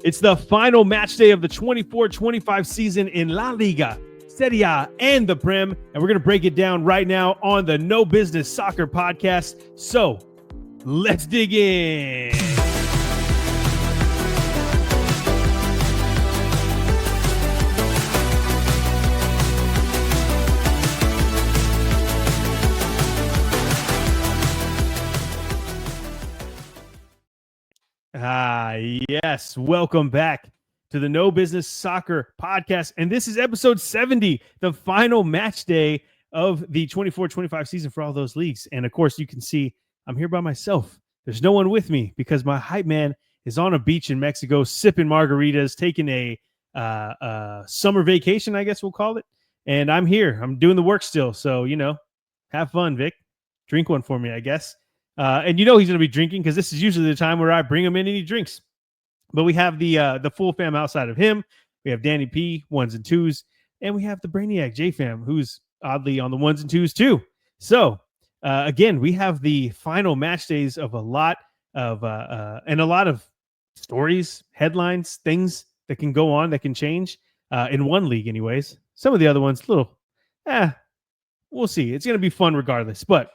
It's the final match day of the 24-25 season in La Liga, Serie A, and the Prem, and we're going to break it down right now on the No Business Soccer podcast. So, let's dig in. Yes. Welcome back to the No Business Soccer podcast. And this is episode 70, the final match day of the 24-25 season for all those leagues. And of course, you can see I'm here by myself. There's no one with me because my hype man is on a beach in Mexico, sipping margaritas, taking a summer vacation, I guess we'll call it. And I'm here. I'm doing the work still. So, have fun, Vic. Drink one for me, I guess. And he's going to be drinking because this is usually the time where I bring him in and he drinks. But we have the full fam outside of him. We have Danny P, ones and twos. And we have the Brainiac J fam, who's oddly on the ones and twos too. So, again, we have the final match days of a lot of stories, headlines, things that can go on, that can change in one league anyways. Some of the other ones, we'll see. It's going to be fun regardless. But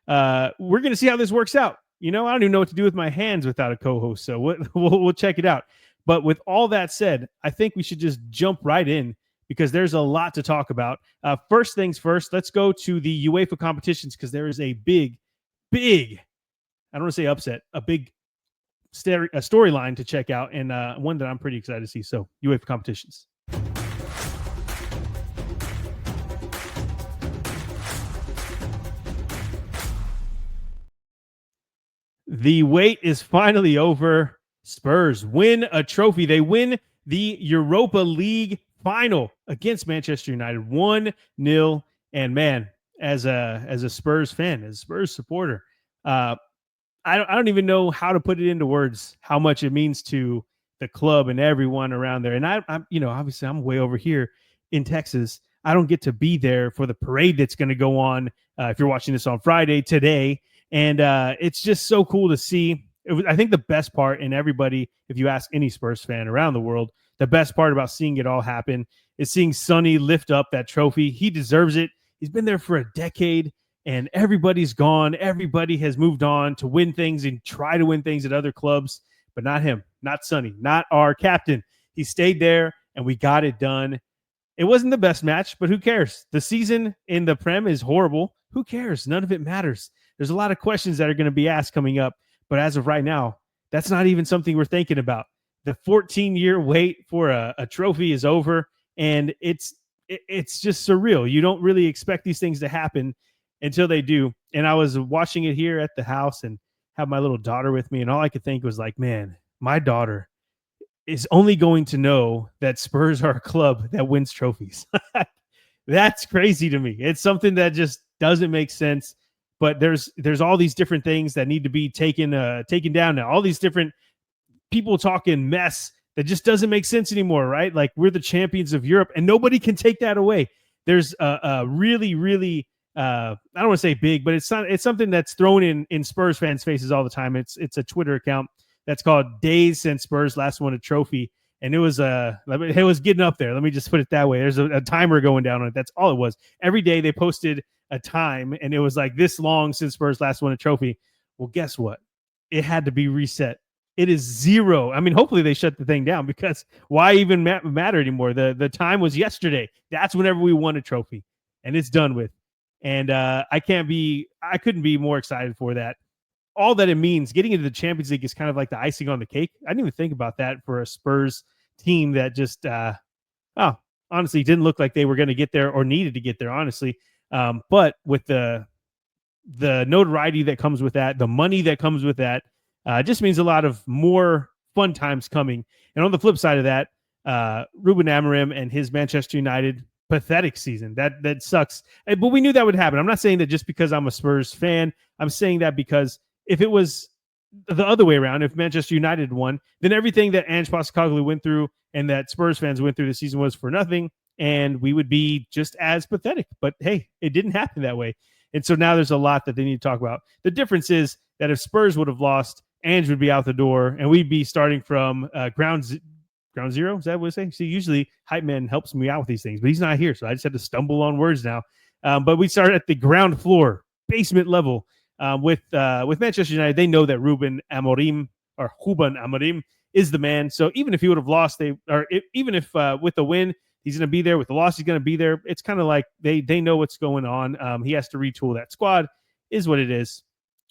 we're going to see how this works out. I don't even know what to do with my hands without a co-host, so we'll check it out. But with all that said, I think we should just jump right in because there's a lot to talk about. First things first, let's go to the UEFA Competitions because there is a big, I don't want to say upset, a big storyline to check out and one that I'm pretty excited to see. So UEFA Competitions. The wait is finally over. Spurs win a trophy. They win the Europa League final against Manchester United 1-0. And man, as a Spurs fan, as a Spurs supporter, I don't even know how to put it into words how much it means to the club and everyone around there. And I'm obviously I'm way over here in Texas. I don't get to be there for the parade that's going to go on if you're watching this on Friday today. And it's just so cool to see. I think the best part, and everybody, if you ask any Spurs fan around the world, the best part about seeing it all happen is seeing Sonny lift up that trophy. He deserves it. He's been there for a decade, and everybody's gone. Everybody has moved on to win things and try to win things at other clubs, but not him, not Sonny, not our captain. He stayed there, and we got it done. It wasn't the best match, but who cares? The season in the Prem is horrible. Who cares? None of it matters. There's a lot of questions that are going to be asked coming up, but as of right now, that's not even something we're thinking about. The 14-year wait for a trophy is over, and it's just surreal. You don't really expect these things to happen until they do. And I was watching it here at the house and have my little daughter with me, and all I could think was like, man, my daughter is only going to know that Spurs are a club that wins trophies. That's crazy to me. It's something that just doesn't make sense. But there's all these different things that need to be taken down now. All these different people talking mess that just doesn't make sense anymore, right? Like we're the champions of Europe, and nobody can take that away. There's a really, really I don't want to say big, but it's something that's thrown in Spurs fans' faces all the time. It's a Twitter account that's called Days Since Spurs Last Won a Trophy, and it was getting up there. Let me just put it that way. There's a timer going down on it. That's all it was. Every day they posted a time, and it was like this long since Spurs last won a trophy. Well, guess what? It had to be reset. It is 0. I mean, hopefully they shut the thing down because why even matter anymore? The time was yesterday. That's whenever we won a trophy, and it's done with. And I couldn't be more excited for that. All that it means, getting into the Champions League is kind of like the icing on the cake. I didn't even think about that for a Spurs team that just, honestly didn't look like they were going to get there or needed to get there, honestly. But with the notoriety that comes with that, the money that comes with that, just means a lot of more fun times coming. And on the flip side of that, Ruben Amorim and his Manchester United pathetic season. That sucks. But we knew that would happen. I'm not saying that just because I'm a Spurs fan. I'm saying that because if it was the other way around, if Manchester United won, then everything that Ange Postecoglou went through and that Spurs fans went through this season was for nothing. And we would be just as pathetic. But hey, it didn't happen that way. And so now there's a lot that they need to talk about. The difference is that if Spurs would have lost, Ange would be out the door, and we'd be starting from ground Ground zero? Is that what I say? See, usually hype man helps me out with these things, but he's not here, so I just had to stumble on words now. But we start at the ground floor, basement level, with Manchester United. They know that Ruben Amorim is the man. So even if he would have lost, even if with the win he's going to be there, with the loss he's going to be there. It's kind of like they know what's going on. He has to retool that squad, is what it is.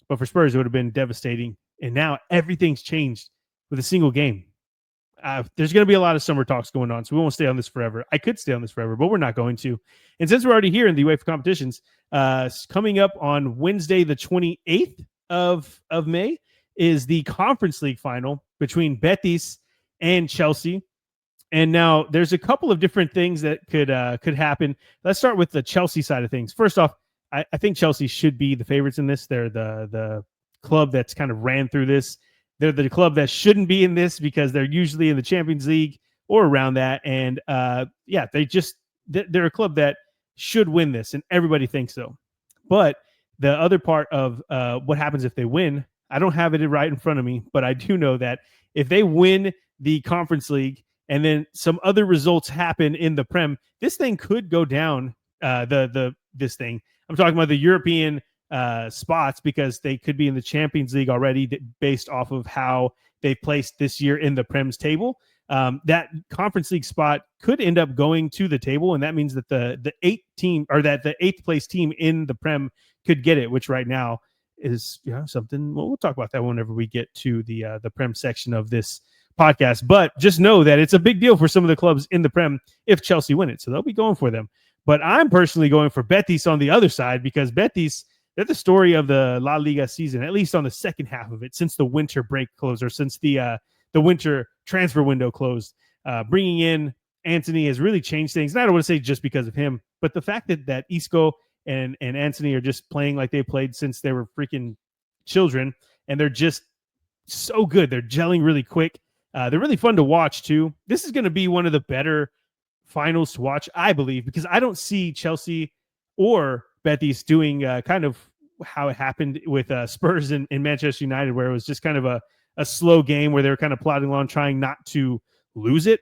But for Spurs, it would have been devastating. And now everything's changed with a single game. There's going to be a lot of summer talks going on, so we won't stay on this forever. I could stay on this forever, but we're not going to. And since we're already here in the UEFA competitions, coming up on Wednesday, the 28th of May, is the Conference League final between Betis and Chelsea. And now there's a couple of different things that could happen. Let's start with the Chelsea side of things. First off, I think Chelsea should be the favorites in this. They're the club that's kind of ran through this. They're the club that shouldn't be in this because they're usually in the Champions League or around that. And they're a club that should win this, and everybody thinks so. But the other part of what happens if they win, I don't have it right in front of me, but I do know that if they win the Conference League and then some other results happen in the Prem, this thing could go down. This thing I'm talking about, the European spots, because they could be in the Champions League already based off of how they placed this year in the Prem's table. That Conference League spot could end up going to the table, and that means that the eighth place team in the Prem could get it, which right now is something. Well, we'll talk about that whenever we get to the Prem section of this podcast. But just know that it's a big deal for some of the clubs in the Prem if Chelsea win it, so they'll be going for them. But I'm personally going for Betis on the other side, because Betis, they're the story of the La Liga season, at least on the second half of it, since the winter break closed, or since the winter transfer window closed. Bringing in Antony has really changed things. And I don't want to say just because of him, but the fact that Isco and Antony are just playing like they played since they were freaking children, and they're just so good. They're gelling really quick. They're really fun to watch too. This is going to be one of the better finals to watch, I believe, because I don't see Chelsea or Betis doing kind of how it happened with Spurs and Manchester United, where it was just kind of a slow game where they were kind of plodding along, trying not to lose it.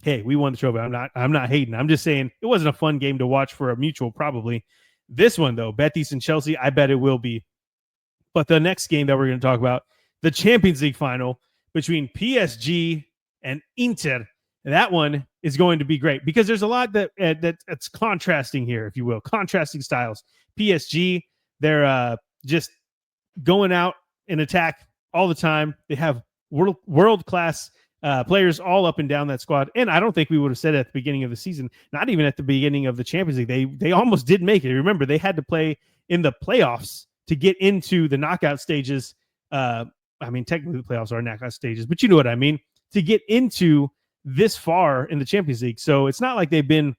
Hey, we won the trophy. I'm not hating. I'm just saying it wasn't a fun game to watch for a mutual, probably. This one, though, Betis and Chelsea, I bet it will be. But the next game that we're going to talk about, the Champions League final between PSG and Inter, that one is going to be great, because there's a lot that's contrasting here, if you will, contrasting styles. PSG, they're just going out and attack all the time. They have world-class players all up and down that squad. And I don't think we would have said it at the beginning of the season, not even at the beginning of the Champions League. They almost did make it. Remember, they had to play in the playoffs to get into the knockout stages. Technically the playoffs are knockout stages, but you know what I mean, to get into this far in the Champions League. So it's not like they've been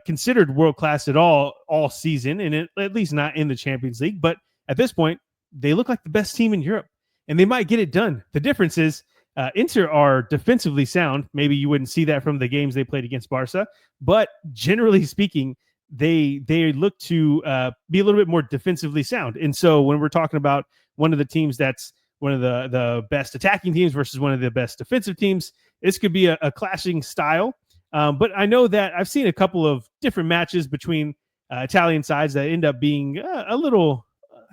considered world-class at all season, and at least not in the Champions League. But at this point, they look like the best team in Europe, and they might get it done. The difference is Inter are defensively sound. Maybe you wouldn't see that from the games they played against Barca, but generally speaking, they look to be a little bit more defensively sound. And so when we're talking about one of the teams that's one of the best attacking teams versus one of the best defensive teams, this could be a clashing style. But I know that I've seen a couple of different matches between Italian sides that end up being a little,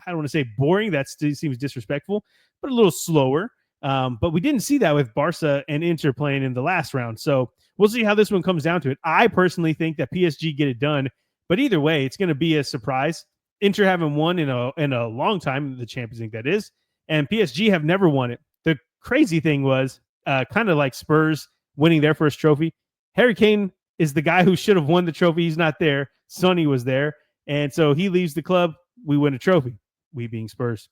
I don't want to say boring, that seems disrespectful, but a little slower. But we didn't see that with Barca and Inter playing in the last round. So we'll see how this one comes down to it. I personally think that PSG get it done, but either way, it's going to be a surprise. Inter haven't won in a long time, the Champions League that is, and PSG have never won it. The crazy thing was, kind of like Spurs winning their first trophy, Harry Kane is the guy who should have won the trophy. He's not there. Sonny was there. And so he leaves the club. We win a trophy, we being Spurs.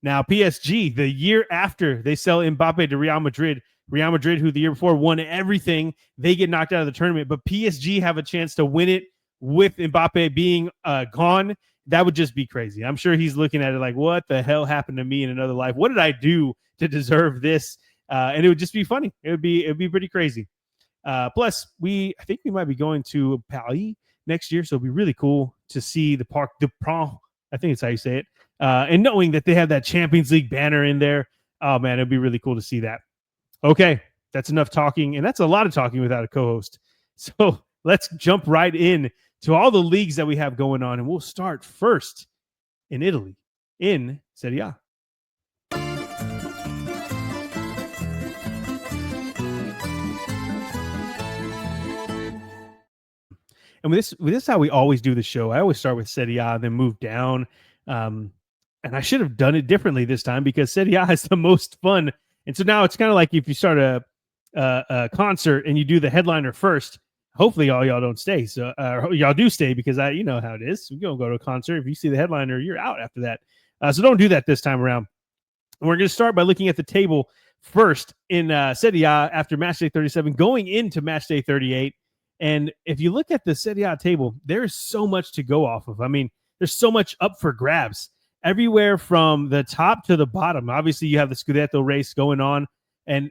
Now, PSG, the year after they sell Mbappe to Real Madrid, who the year before won everything, they get knocked out of the tournament. But PSG have a chance to win it with Mbappe being gone. That would just be crazy. I'm sure he's looking at it like, what the hell happened to me in another life? What did I do to deserve this? And it would just be funny. It'd be pretty crazy. Plus, I think we might be going to Paris next year, so it'd be really cool to see the Parc des Princes. I think it's how you say it. And knowing that they have that Champions League banner in there, oh man, it'd be really cool to see that. Okay, that's enough talking, and that's a lot of talking without a co-host. So let's jump right in to all the leagues that we have going on, and we'll start first in Italy, in Serie A. And with this is how we always do the show. I always start with Serie A and then move down. And I should have done it differently this time because Serie A is the most fun. And so now it's kind of like if you start a concert and you do the headliner first. Hopefully, all y'all don't stay. So y'all do stay because you know how it is. You don't go to a concert. If you see the headliner, you're out after that. So don't do that this time around. And we're going to start by looking at the table first in Serie A after Matchday 37, going into Matchday 38. And if you look at the Serie A table, there's so much to go off of. I mean, there's so much up for grabs everywhere from the top to the bottom. Obviously, you have the Scudetto race going on. And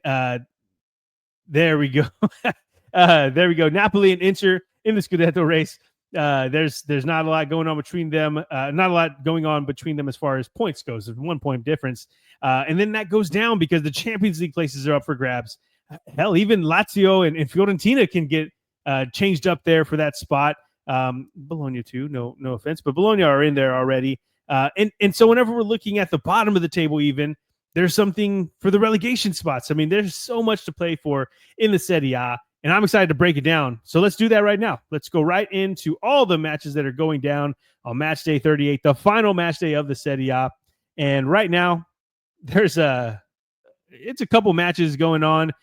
there we go. There we go. Napoli and Inter in the Scudetto race. There's not a lot going on between them. Not a lot going on between them as far as points goes. There's 1 point difference. And then that goes down because the Champions League places are up for grabs. Hell, even Lazio and Fiorentina can get changed up there for that spot. Bologna too. No offense, but Bologna are in there already. And so whenever we're looking at the bottom of the table, even there's something for the relegation spots. I mean, there's so much to play for in the Serie A. And I'm excited to break it down. So let's do that right now. Let's go right into all the matches that are going down on match day 38, the final match day of the Serie A. And right now, it's a couple matches going on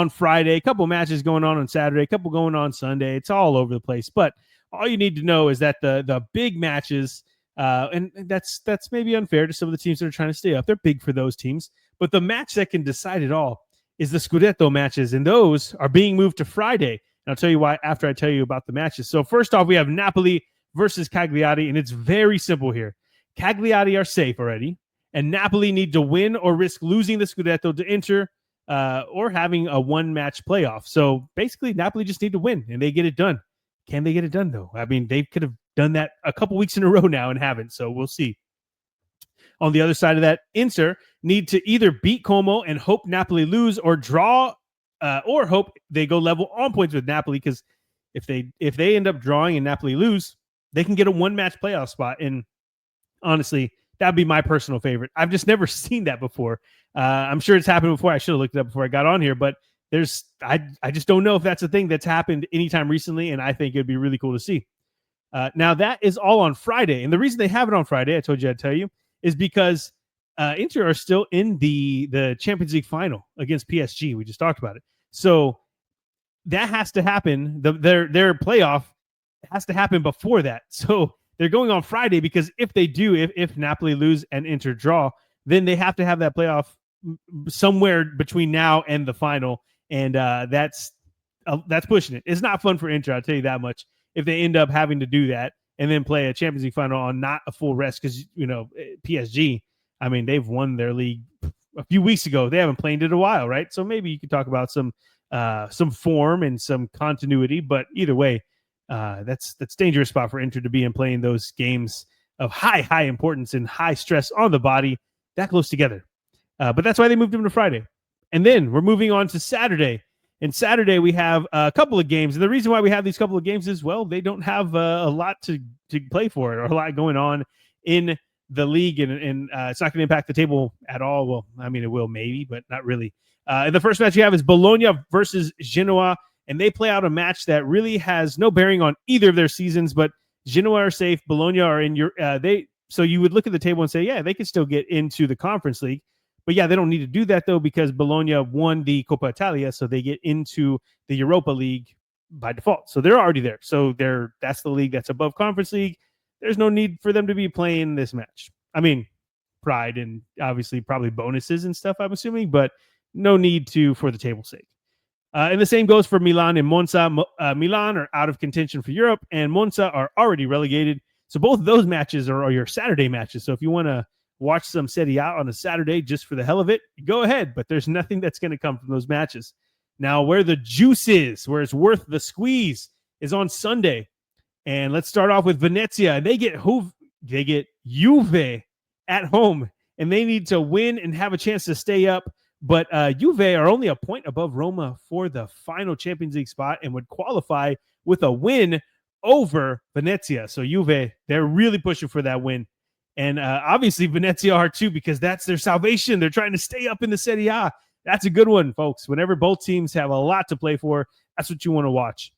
Friday, a couple matches going on Saturday, a couple going on Sunday. It's all over the place. But all you need to know is that the big matches, and that's maybe unfair to some of the teams that are trying to stay up. They're big for those teams. But the match that can decide it all is the Scudetto matches, and those are being moved to Friday. And I'll tell you why after I tell you about the matches. So first off, we have Napoli versus Cagliari, and it's very simple here. Cagliari are safe already, and Napoli need to win or risk losing the Scudetto to Inter or having a one-match playoff. So basically, Napoli just need to win, and they get it done. Can they get it done, though? I mean, they could have done that a couple weeks in a row now and haven't, so we'll see. On the other side of that, Inter need to either beat Como and hope Napoli lose, or draw, or hope they go level on points with Napoli. Because if they end up drawing and Napoli lose, they can get a one-match playoff spot. And honestly, that'd be my personal favorite. I've just never seen that before. I'm sure it's happened before. I should have looked it up before I got on here, but I just don't know if that's a thing that's happened anytime recently, and I think it'd be really cool to see. Now that is all on Friday, and the reason they have it on Friday, I told you I'd tell you, is because Inter are still in the Champions League final against PSG. We just talked about it. So that has to happen. Their playoff has to happen before that. So they're going on Friday because if they do, if Napoli lose and Inter draw, then they have to have that playoff somewhere between now and the final. And that's pushing it. It's not fun for Inter, I'll tell you that much, if they end up having to do that and then play a Champions League final on not a full rest. Because, PSG, I mean, they've won their league a few weeks ago. They haven't played it in a while, right? So maybe you could talk about some form and some continuity. But either way, that's dangerous spot for Inter to be in, playing those games of high importance and high stress on the body that close together. But that's why they moved them to Friday. And then we're moving on to Saturday. And Saturday, we have a couple of games. And the reason why we have these couple of games is, well, they don't have a lot to play for it, or a lot going on in the league. And it's not going to impact the table at all. Well, I mean, it will maybe, but not really. And the first match you have is Bologna versus Genoa. And they play out a match that really has no bearing on either of their seasons. But Genoa are safe. Bologna are in your so you would look at the table and say, yeah, they can still get into the Conference League. But yeah, they don't need to do that, though, because Bologna won the Coppa Italia, so they get into the Europa League by default. So they're already there. So that's the league that's above Conference League. There's no need for them to be playing this match. I mean, pride and obviously probably bonuses and stuff, I'm assuming, but no need to for the table's sake. And the same goes for Milan and Monza. Milan are out of contention for Europe, and Monza are already relegated. So both of those matches are your Saturday matches. So if you want to watch some Serie A on a Saturday just for the hell of it, go ahead. But there's nothing that's going to come from those matches. Now, where the juice is, where it's worth the squeeze, is on Sunday. And let's start off with Venezia. They get Juve at home, and they need to win and have a chance to stay up But Juve are only a point above Roma for the final Champions League spot and would qualify with a win over Venezia. So Juve, they're really pushing for that win. And obviously Venezia are too, because that's their salvation. They're trying to stay up in the Serie A. That's a good one, folks. Whenever both teams have a lot to play for, that's what you want to watch.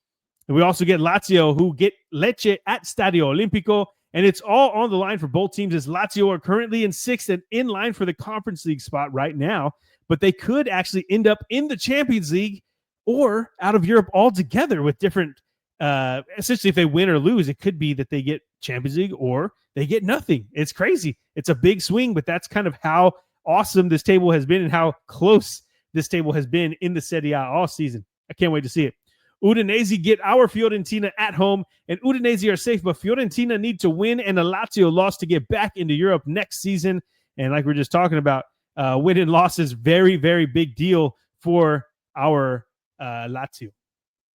And we also get Lazio, who get Lecce at Stadio Olimpico. And it's all on the line for both teams, as Lazio are currently in sixth and in line for the Conference League spot right now. But they could actually end up in the Champions League or out of Europe altogether with different, essentially if they win or lose, it could be that they get Champions League or they get nothing. It's crazy. It's a big swing, but that's kind of how awesome this table has been and how close this table has been in the Serie A all season. I can't wait to see it. Udinese get our Fiorentina at home, and Udinese are safe, but Fiorentina need to win and a Lazio loss to get back into Europe next season. And like we're just talking about, win and loss is very, very big deal for our Lazio.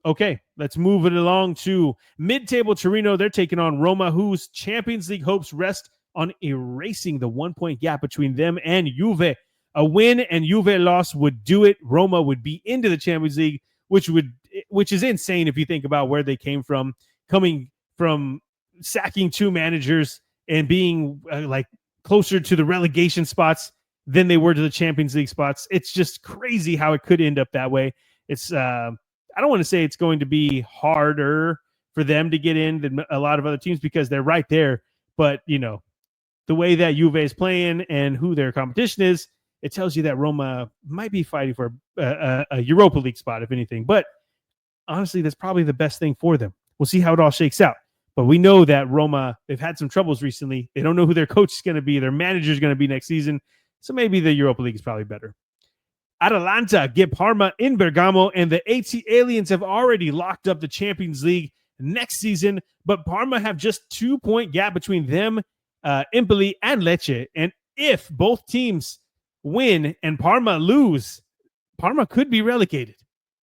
Okay, let's move it along to mid-table Torino. They're taking on Roma, whose Champions League hopes rest on erasing the 1-point gap between them and Juve. A win and Juve loss would do it. Roma would be into the Champions League, which is insane if you think about where they came from, coming from sacking two managers and being like closer to the relegation spots than they were to the Champions League spots. It's just crazy how it could end up that way. It's I don't want to say it's going to be harder for them to get in than a lot of other teams because they're right there. But, you know, the way that Juve is playing and who their competition is, it tells you that Roma might be fighting for a Europa League spot, if anything. But honestly, that's probably the best thing for them. We'll see how it all shakes out. But we know that Roma, they've had some troubles recently. They don't know who their coach is going to be, their manager is going to be next season. So maybe the Europa League is probably better. Atalanta get Parma in Bergamo, and the AT Aliens have already locked up the Champions League next season. But Parma have just 2-point gap between them, Empoli, and Lecce. And if both teams win and Parma lose, Parma could be relegated.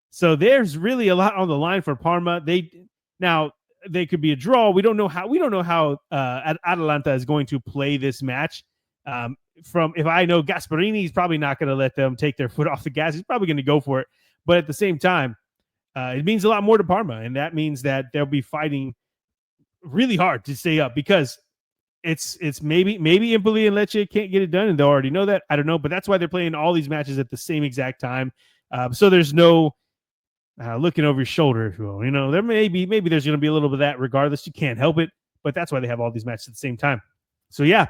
So there's really a lot on the line for Parma. They could be a draw. We don't know how Atalanta is going to play this match. If I know Gasperini, he's probably not going to let them take their foot off the gas. He's probably going to go for it. But at the same time, it means a lot more to Parma, and that means that they'll be fighting really hard to stay up because it's maybe Empoli and Lecce can't get it done, and they'll already know that. I don't know, but that's why they're playing all these matches at the same exact time. So there's no looking over your shoulder, if you will. You know, there maybe there's going to be a little bit of that regardless. You can't help it, but that's why they have all these matches at the same time. So yeah,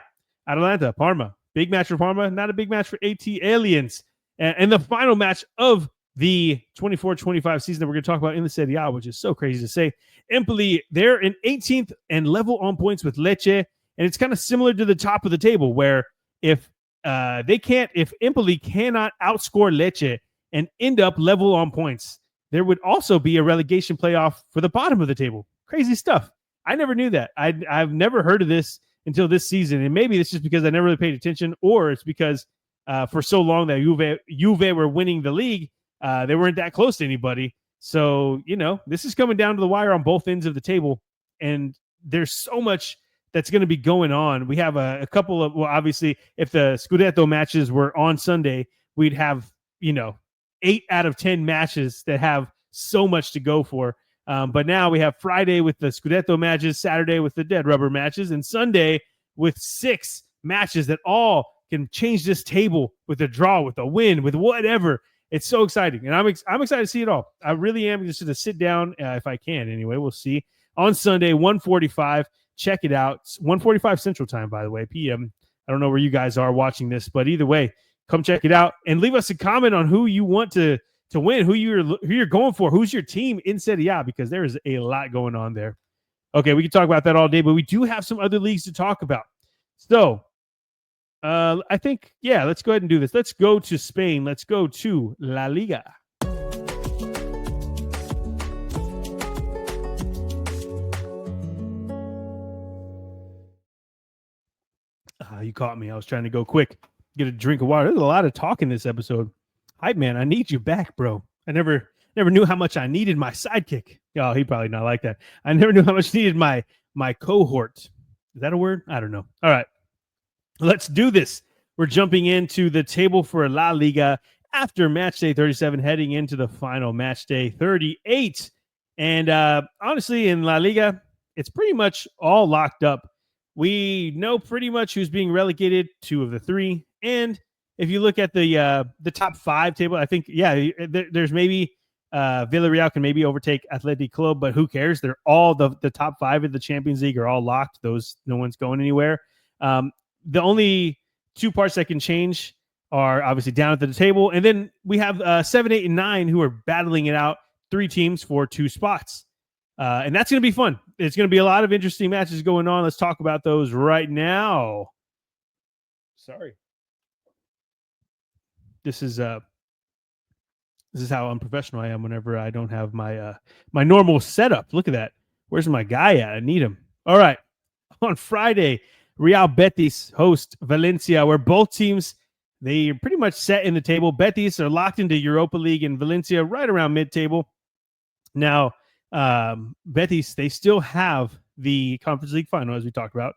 Atalanta, Parma. Big match for Parma, not a big match for AT Aliens. And the final match of the 24-25 season that we're going to talk about in the Serie A, which is so crazy to say. Empoli, they're in 18th and level on points with Lecce. And it's kind of similar to the top of the table where if Empoli cannot outscore Lecce and end up level on points, there would also be a relegation playoff for the bottom of the table. Crazy stuff. I never knew that. I've never heard of this until this season. And maybe it's just because I never really paid attention, or it's because for so long that Juve were winning the league, they weren't that close to anybody. So, you know, this is coming down to the wire on both ends of the table. And there's so much that's going to be going on. We have a couple of, well, obviously, if the Scudetto matches were on Sunday, we'd have, 8 out of 10 matches that have so much to go for. But now we have Friday with the Scudetto matches, Saturday with the dead rubber matches, and Sunday with 6 matches that all can change this table with a draw, with a win, with whatever. It's so exciting, and I'm excited to see it all. I really am just to sit down if I can. Anyway, we'll see on Sunday, 1:45. Check it out. It's 1:45 Central Time, by the way, PM. I don't know where you guys are watching this, but either way, come check it out and leave us a comment on who you want to win, who you're going for, who's your team in Serie A, because there is a lot going on there. Okay, we can talk about that all day, but we do have some other leagues to talk about. So I think, yeah, let's go ahead and do this. Let's go to Spain. Let's go to La Liga. You caught me. I was trying to go quick, get a drink of water. There's a lot of talk in this episode. Hype man, I need you back, bro. I never knew how much I needed my sidekick. Oh, he probably not like that. I never knew how much I needed my cohort. Is that a word? I don't know. All right, let's do this. We're jumping into the table for La Liga. after match day 37, heading into the final match day 38. And honestly, in La Liga, it's pretty much all locked up. We know pretty much who's being relegated, 2 of the 3. And if you look at the top 5 table, I think, there's maybe Villarreal can maybe overtake Athletic Club, but who cares? They're all the top 5 of the Champions League are all locked. Those, no one's going anywhere. The only 2 parts that can change are obviously down at the table. And then we have 7, 8, and 9 who are battling it out, 3 teams for 2 spots. And that's going to be fun. It's going to be a lot of interesting matches going on. Let's talk about those right now. Sorry. This is how unprofessional I am whenever I don't have my my normal setup. Look at that. Where's my guy at? I need him. All right. On Friday, Real Betis host Valencia, where both teams, they are pretty much set in the table. Betis are locked into Europa League and Valencia right around mid-table. Now, Betis, they still have the Conference League final, as we talked about.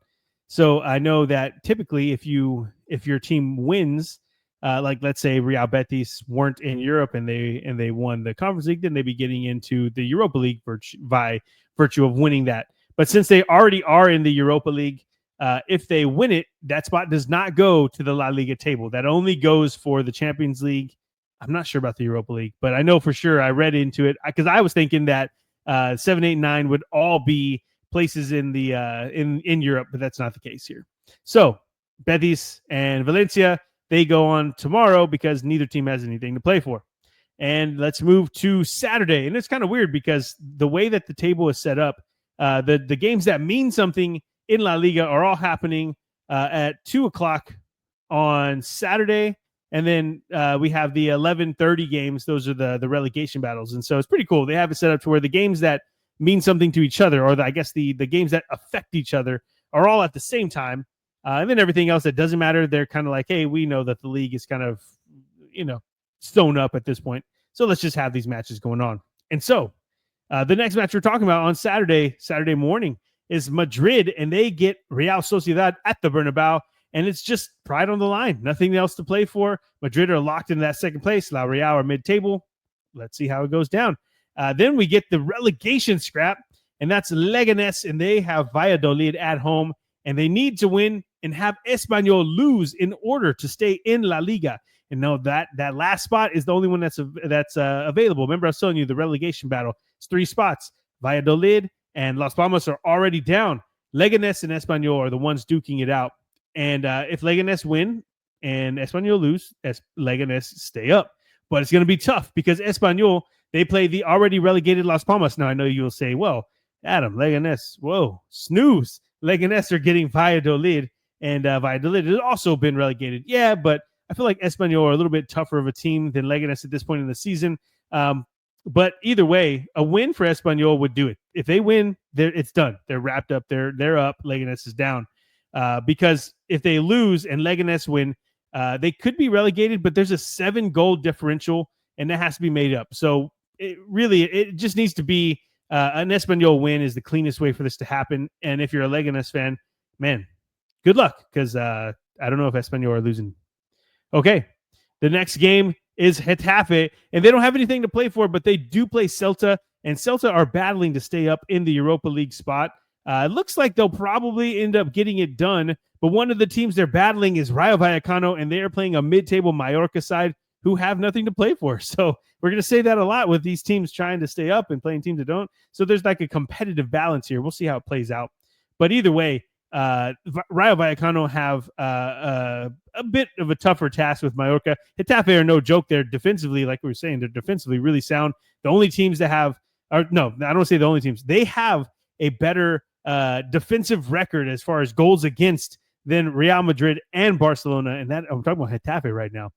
So I know that typically if your team wins, like let's say Real Betis weren't in Europe and they won the Conference League, then they'd be getting into the Europa League by virtue of winning that. But since they already are in the Europa League, if they win it, that spot does not go to the La Liga table. That only goes for the Champions League. I'm not sure about the Europa League, but I know for sure I read into it because I was thinking that 7, 8, 9 would all be places in the in Europe, but that's not the case here. So Betis and Valencia, they go on tomorrow because neither team has anything to play for. And let's move to Saturday. And it's kind of weird because the way that the table is set up, the games that mean something in La Liga are all happening at 2:00 on Saturday. And then we have the 11:30 games. Those are the relegation battles. And so it's pretty cool. They have it set up to where the games that mean something to each other, or I guess the games that affect each other, are all at the same time. And then everything else that doesn't matter, they're kind of like, hey, we know that the league is kind of, sewn up at this point. So let's just have these matches going on. And so the next match we're talking about on Saturday morning is Madrid, and they get Real Sociedad at the Bernabeu. And it's just pride on the line. Nothing else to play for. Madrid are locked into that second place. La Real are mid-table. Let's see how it goes down. Then we get the relegation scrap, and that's Leganés, and they have Valladolid at home, and they need to win and have Espanyol lose in order to stay in La Liga. And no, that last spot is the only one that's available. Remember, I was telling you the relegation battle. It's 3 spots. Valladolid and Las Palmas are already down. Leganés and Espanyol are the ones duking it out. And if Leganés win and Espanyol lose, Leganés stay up. But it's going to be tough because Espanyol, they play the already relegated Las Palmas. Now, I know you'll say, well, Adam, Leganés, whoa, snooze. Leganés are getting Valladolid, and Valladolid has also been relegated. Yeah, but I feel like Espanyol are a little bit tougher of a team than Leganés at this point in the season. But either way, a win for Espanyol would do it. If they win, it's done. They're wrapped up. They're up. Leganés is down. Because if they lose and Leganés win, they could be relegated, but there's a 7-goal differential, and that has to be made up. So it just needs to be an Espanyol win is the cleanest way for this to happen. And if you're a Leganés fan, man, good luck, because I don't know if Espanyol are losing. Okay, the next game is Getafe, and they don't have anything to play for, but they do play Celta, and Celta are battling to stay up in the Europa League spot. It looks like they'll probably end up getting it done, but one of the teams they're battling is Rayo Vallecano, and they are playing a mid-table Mallorca side who have nothing to play for. So we're going to say that a lot with these teams trying to stay up and playing teams that don't. So there's like a competitive balance here. We'll see how it plays out. But either way, Rayo Vallecano have a bit of a tougher task with Mallorca. Getafe are no joke. They're defensively, like we were saying, they're defensively really sound. The only teams that have, no, I don't say the only teams. They have a better defensive record as far as goals against than Real Madrid and Barcelona, and that I'm talking about Getafe right now.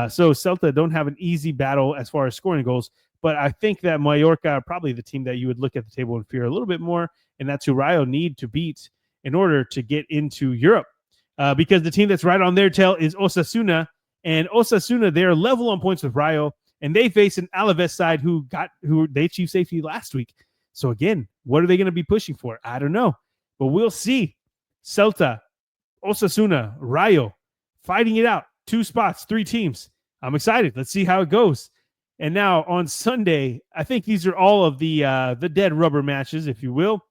So Celta don't have an easy battle as far as scoring goals, but I think that Mallorca are probably the team that you would look at the table and fear a little bit more, and that's who Rayo need to beat in order to get into Europe. Because the team that's right on their tail is Osasuna, and Osasuna, they're level on points with Rayo, and they face an Alaves side who they achieved safety last week. So again, what are they going to be pushing for? I don't know, but we'll see. Celta, Osasuna, Rayo, fighting it out. 2 spots, 3 teams. I'm excited. Let's see how it goes. And now on Sunday, I think these are all of the dead rubber matches, if you will.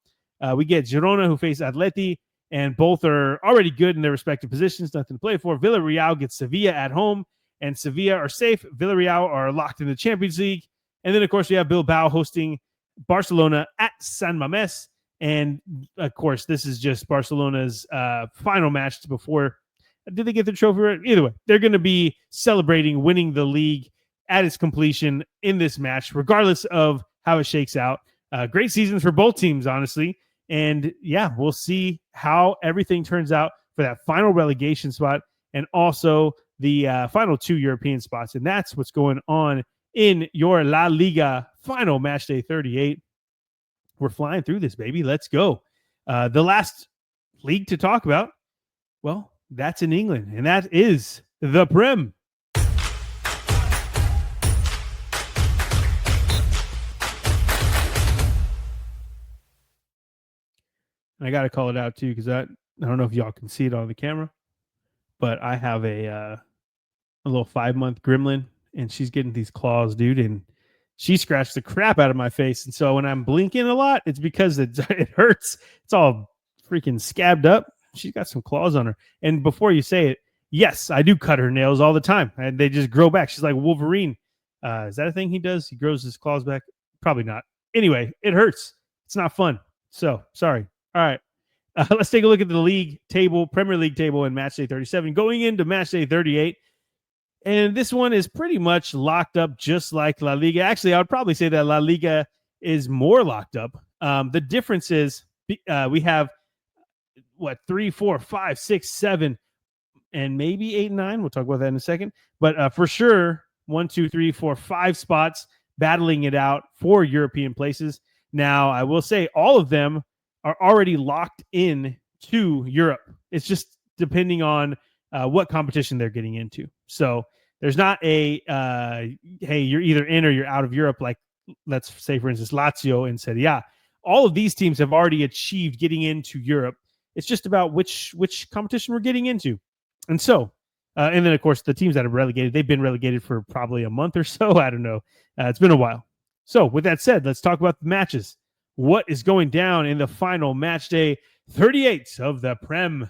We get Girona, who face Atleti, and both are already good in their respective positions. Nothing to play for. Villarreal gets Sevilla at home, and Sevilla are safe. Villarreal are locked in the Champions League. And then, of course, we have Bilbao hosting Barcelona at San Mamés. And, of course, this is just Barcelona's final match before. Did they get the trophy right? Either way, they're going to be celebrating winning the league at its completion in this match, regardless of how it shakes out. Great seasons for both teams, honestly. And yeah, we'll see how everything turns out for that final relegation spot and also the final 2 European spots. And that's what's going on in your La Liga final match day 38. We're flying through this, baby. Let's go. The last league to talk about, well, that's in England, and that is the Prem. I got to call it out too, because I don't know if y'all can see it on the camera, but I have a little 5-month gremlin, and she's getting these claws, dude, and she scratched the crap out of my face. And so when I'm blinking a lot, it's because it hurts. It's all freaking scabbed up. She's got some claws on her. And before you say it, yes, I do cut her nails all the time, and they just grow back. She's like Wolverine. Is that a thing he does? He grows his claws back? Probably not. Anyway, it hurts. It's not fun. So sorry. All right. Let's take a look at the league table, Premier League table in match day 37, going into match day 38. And this one is pretty much locked up just like La Liga. Actually, I would probably say that La Liga is more locked up. The difference is we have, 3, 4, 5, 6, 7, and maybe 8 and 9. We'll talk about that in a second. But for sure, 1, 2, 3, 4, 5 spots battling it out for European places. Now, I will say all of them are already locked in to Europe. It's just depending on what competition they're getting into. So there's not a, hey, you're either in or you're out of Europe, like let's say, for instance, Lazio in Serie A. All of these teams have already achieved getting into Europe. It's just about which competition we're getting into. And so, and then, of course, the teams that are relegated, they've been relegated for probably a month or so. I don't know. It's been a while. So with that said, let's talk about the matches. What is going down in the final match day 38 of the Prem?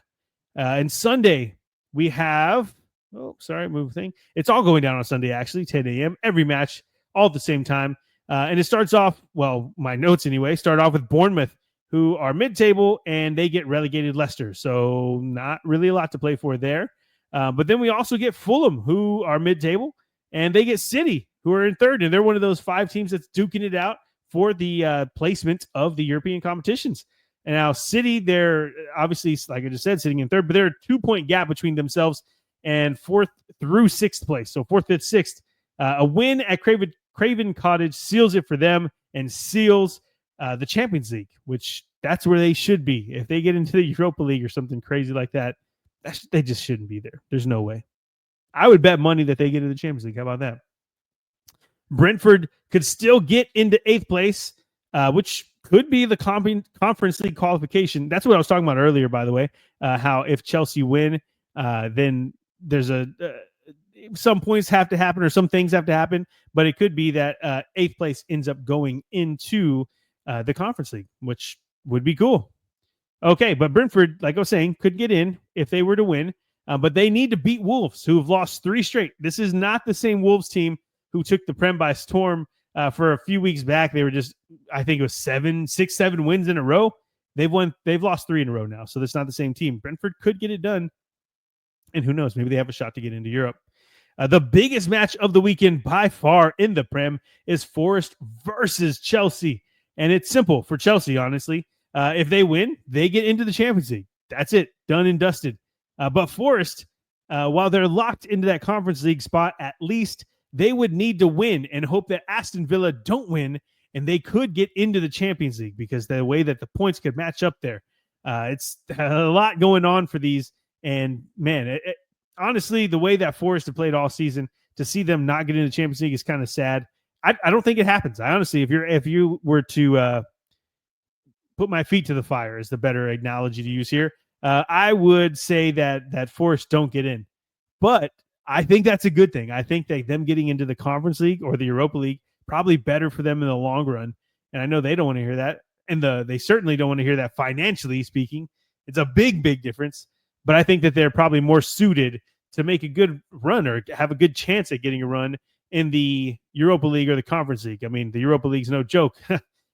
And Sunday, we have, move thing. It's all going down on Sunday, actually, 10 a.m. Every match, all at the same time. And it starts off, my notes anyway, start off with Bournemouth, who are mid-table, and they get relegated Leicester. So not really a lot to play for there. But then we also get Fulham, who are mid-table, and they get City, who are in third. And they're one of those 5 teams that's duking it out for the placement of the European competitions. And now City, they're obviously, like I just said, sitting in third, but they're a 2-point gap between themselves and 4th through 6th place. So 4th, 5th, 6th. A win at Craven Cottage seals it for them and seals the Champions League, which that's where they should be. If they get into the Europa League or something crazy like that, they just shouldn't be there. There's no way. I would bet money that they get into the Champions League. How about that? Brentford could still get into 8th place, which could be the Conference League qualification. That's what I was talking about earlier, by the way, how if Chelsea win, then there's some points have to happen or some things have to happen, but it could be that 8th place ends up going into the Conference League, which would be cool. Okay, but Brentford, like I was saying, could get in if they were to win, but they need to beat Wolves, who have lost 3 straight. This is not the same Wolves team who took the Prem by storm for a few weeks back. They were just, I think it was 6, 7 wins in a row. They've lost 3 in a row now, so that's not the same team. Brentford could get it done, and who knows, maybe they have a shot to get into Europe. The biggest match of the weekend by far in the Prem is Forest versus Chelsea, and it's simple for Chelsea, honestly. If they win, they get into the Champions League. That's it, done and dusted. But Forest, while they're locked into that Conference League spot, at least they would need to win and hope that Aston Villa don't win, and they could get into the Champions League because the way that the points could match up there. It's a lot going on for these. And, man, honestly, the way that Forest have played all season, to see them not get into the Champions League is kind of sad. I don't think it happens. I honestly, if you were to put my feet to the fire is the better analogy to use here, I would say that Forest don't get in. But I think that's a good thing. I think that them getting into the Conference League or the Europa League probably better for them in the long run. And I know they don't want to hear that, and they certainly don't want to hear that financially speaking. It's a big, big difference. But I think that they're probably more suited to make a good run or have a good chance at getting a run in the Europa League or the Conference League. I mean, the Europa League's no joke,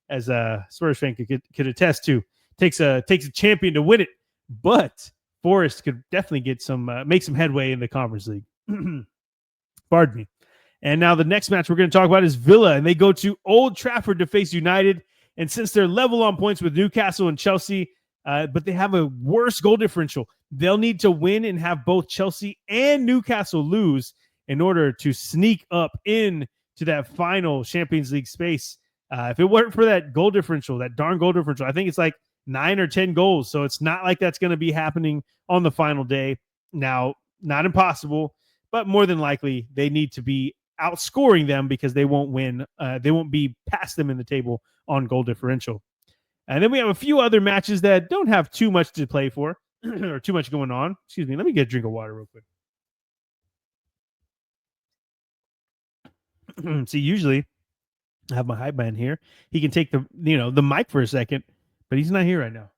as a Spurs fan could attest to. Takes a champion to win it, but Forest could definitely get make some headway in the Conference League. Pardon me. And now the next match we're going to talk about is Villa, and they go to Old Trafford to face United. And since they're level on points with Newcastle and Chelsea, but they have a worse goal differential, they'll need to win and have both Chelsea and Newcastle lose in order to sneak up in to that final Champions League space. If it weren't for that goal differential, that darn goal differential, I think it's like 9 or 10 goals. So it's not like that's going to be happening on the final day. Now, not impossible, but more than likely they need to be outscoring them because they won't win. They won't be past them in the table on goal differential. And then we have a few other matches that don't have too much to play for or too much going on. Excuse me. Let me get a drink of water real quick. See, usually I have my hype man here. He can take the mic for a second, but he's not here right now.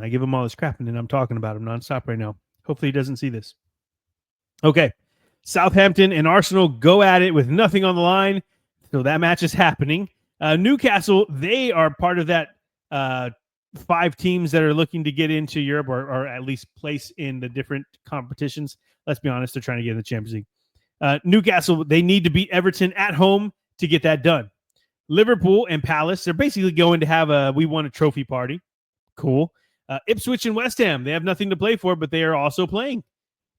I give him all this crap, and then I'm talking about him nonstop right now. Hopefully he doesn't see this. Okay. Southampton and Arsenal go at it with nothing on the line. So that match is happening. Newcastle, they are part of that 5 teams that are looking to get into Europe or at least place in the different competitions. Let's be honest, they're trying to get in the Champions League. Newcastle, they need to beat Everton at home to get that done. Liverpool and Palace, they're basically going to have a we won a trophy party. Cool. Ipswich and West Ham, they have nothing to play for, but they are also playing.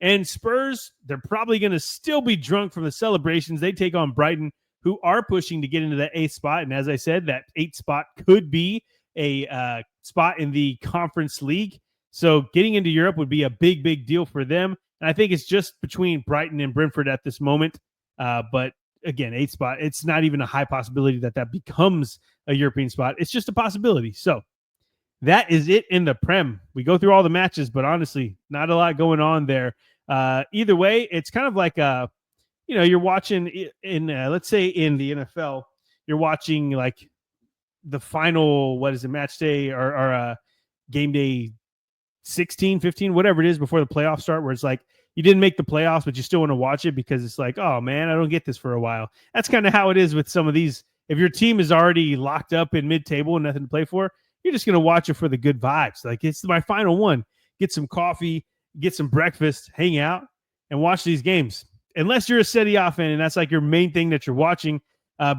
And Spurs, they're probably going to still be drunk from the celebrations. They take on Brighton, who are pushing to get into that 8th spot. And as I said, that 8th spot could be a spot in the Conference League. So getting into Europe would be a big, big deal for them. And I think it's just between Brighton and Brentford at this moment. But again, 8th spot, it's not even a high possibility that becomes a European spot. It's just a possibility. So that is it in the Prem. We go through all the matches, but honestly, not a lot going on there. Either way, it's kind of like you're watching in let's say in the NFL, you're watching like the final, match day or game day 16, 15, whatever it is before the playoffs start, where it's like you didn't make the playoffs, but you still want to watch it because it's like, oh man, I don't get this for a while. That's kind of how it is with some of these. If your team is already locked up in mid-table and nothing to play for, you're just going to watch it for the good vibes. Like, it's my final one. Get some coffee, get some breakfast, hang out, and watch these games. Unless you're a Serie A fan and that's like your main thing that you're watching,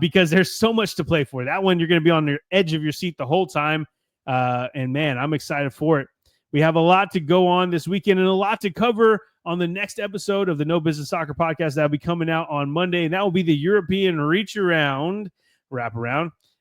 because there's so much to play for. That one, you're going to be on the edge of your seat the whole time. And man, I'm excited for it. We have a lot to go on this weekend and a lot to cover on the next episode of the No Business Soccer podcast that will be coming out on Monday. And that will be the European wraparound.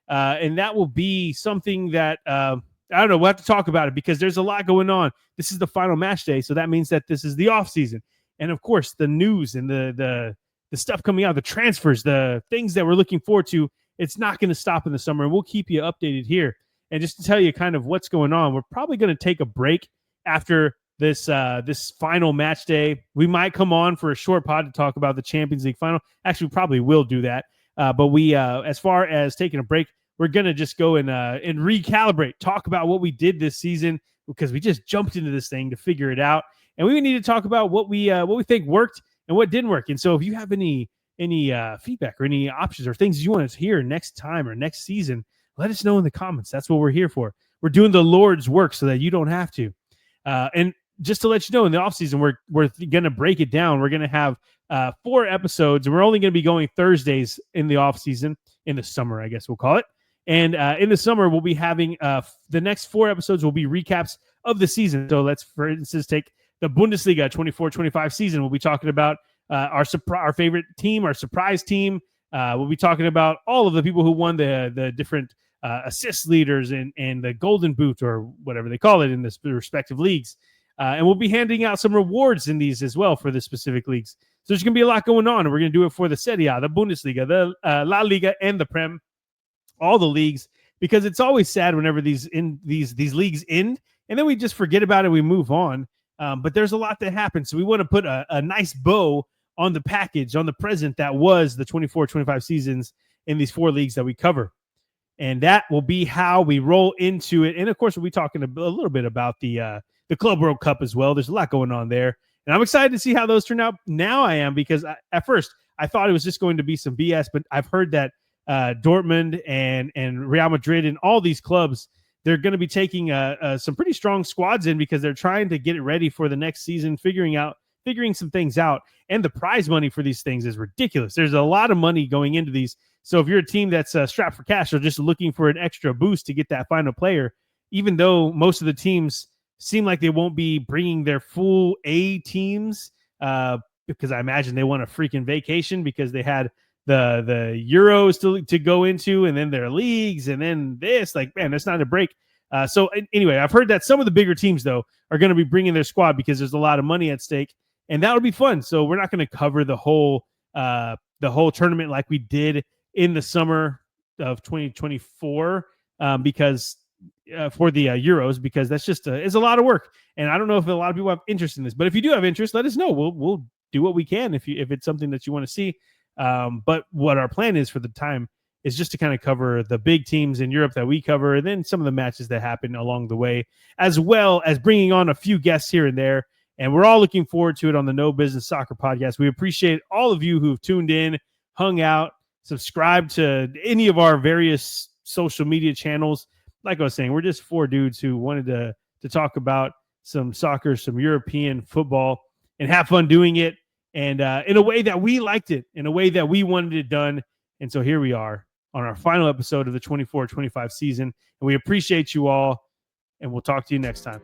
And that will be something that, I don't know, we'll have to talk about it because there's a lot going on. This is the final match day, so that means that this is the offseason. And, of course, the news and the stuff coming out, the transfers, the things that we're looking forward to, it's not going to stop in the summer. And we'll keep you updated here. And just to tell you kind of what's going on, we're probably going to take a break after this final match day. We might come on for a short pod to talk about the Champions League final. Actually, we probably will do that. But we, as far as taking a break, we're going to just go and recalibrate, talk about what we did this season because we just jumped into this thing to figure it out. And we need to talk about what we think worked and what didn't work. And so if you have any feedback or any options or things you want to hear next time or next season, let us know in the comments. That's what we're here for. We're doing the Lord's work so that you don't have to. And just to let you know, in the offseason, we're going to break it down. We're going to have 4 episodes, and we're only going to be going Thursdays in the offseason, in the summer, I guess we'll call it. And in the summer, we'll be having the next 4 episodes will be recaps of the season. So let's, for instance, take the Bundesliga 24-25 season. We'll be talking about our favorite team, our surprise team. We'll be talking about all of the people who won the different assist leaders and the Golden Boot or whatever they call it in the respective leagues. And we'll be handing out some rewards in these as well for the specific leagues. So there's going to be a lot going on. And we're going to do it for the Serie A, the Bundesliga, the La Liga, and the Prem, all the leagues, because it's always sad whenever these leagues end, and then we just forget about it. We move on. But there's a lot that happened. So we want to put a nice bow on the package, on the present that was the 24-25 seasons in these 4 leagues that we cover. And that will be how we roll into it. And of course, we'll be talking a little bit about the Club World Cup as well. There's a lot going on there. And I'm excited to see how those turn out. Now I am, because at first I thought it was just going to be some BS, but I've heard that Dortmund and Real Madrid and all these clubs, they're going to be taking some pretty strong squads in, because they're trying to get it ready for the next season, figuring some things out. And the prize money for these things is ridiculous. There's a lot of money going into these. So if you're a team that's strapped for cash or just looking for an extra boost to get that final player, even though most of the teams seem like they won't be bringing their full A teams, because I imagine they want a freaking vacation, because they had the Euros to go into, and then their leagues, and then this, like, man, that's not a break. So anyway, I've heard that some of the bigger teams, though, are going to be bringing their squad, because there's a lot of money at stake, and that would be fun. So we're not going to cover the whole tournament like we did in the summer of 2024, because for the Euros, because that's just it's a lot of work, and I don't know if a lot of people have interest in this. But if you do have interest, let us know. We'll do what we can if it's something that you want to see. But what our plan is for the time is just to kind of cover the big teams in Europe that we cover, and then some of the matches that happen along the way, as well as bringing on a few guests here and there. And we're all looking forward to it on the No Business Soccer podcast. We appreciate all of you who've tuned in, hung out, subscribed to any of our various social media channels. Like I was saying, we're just 4 dudes who wanted to talk about some soccer, some European football, and have fun doing it. And in a way that we liked it, in a way that we wanted it done. And so here we are on our final episode of the 24-25 season. And we appreciate you all. And we'll talk to you next time.